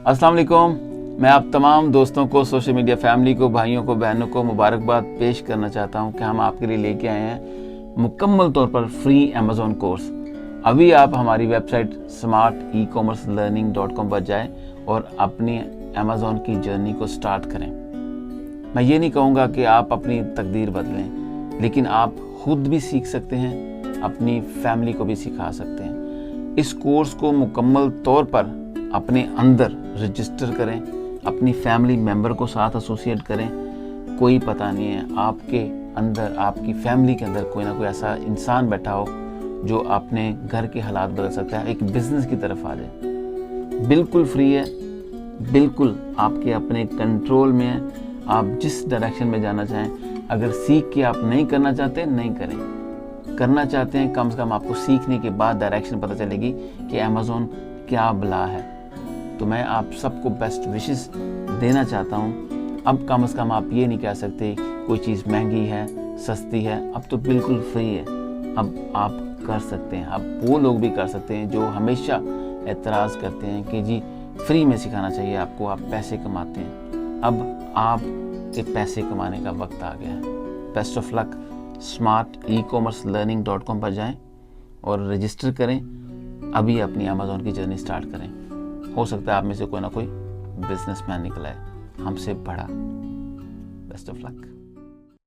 अस्सलाम वालेकुम। मैं आप तमाम दोस्तों को, सोशल मीडिया फैमिली को, भाइयों को, बहनों को मुबारकबाद पेश करना चाहता हूं कि हम आपके लिए लेके आए हैं मुकम्मल तौर पर फ्री अमेज़ॉन कोर्स। अभी आप हमारी वेबसाइट smartecommercelearning.com पर जाएं और अपनी अमेज़ॉन की जर्नी को स्टार्ट करें। मैं ये नहीं कहूँगा कि आप अपनी तकदीर बदलें, लेकिन आप खुद भी सीख सकते हैं, अपनी फैमिली को भी सिखा सकते हैं। इस कोर्स को मुकम्मल तौर पर अपने अंदर रजिस्टर करें, अपनी फैमिली मेंबर को साथ एसोसिएट करें। कोई पता नहीं है आपके अंदर, आपकी फैमिली के अंदर कोई ना कोई ऐसा इंसान बैठा हो जो अपने घर के हालात बदल सकता है, एक बिजनेस की तरफ आ जाए। बिल्कुल फ्री है, बिल्कुल आपके अपने कंट्रोल में है। आप जिस डायरेक्शन में जाना चाहें, अगर सीख के आप नहीं करना चाहते नहीं करें, करना चाहते हैं कम से कम आपको सीखने के बाद डायरेक्शन पता चलेगी कि अमेज़ॉन क्या बला है। तो मैं आप सबको बेस्ट विशेस देना चाहता हूँ। अब कम से कम आप ये नहीं कह सकते कोई चीज़ महंगी है, सस्ती है। अब तो बिल्कुल फ्री है। अब आप कर सकते हैं। अब वो लोग भी कर सकते हैं जो हमेशा एतराज़ करते हैं कि जी फ्री में सिखाना चाहिए आपको, आप पैसे कमाते हैं। अब आप के पैसे कमाने का वक्त आ गया है। Best of luck. smartecommercelearning.com पर जाएं और रजिस्टर करें। अभी अपनी अमेज़ॉन की जर्नी स्टार्ट करें। हो सकता है आप में से कोई ना कोई बिजनेसमैन निकला है हमसे बड़ा। Best of luck.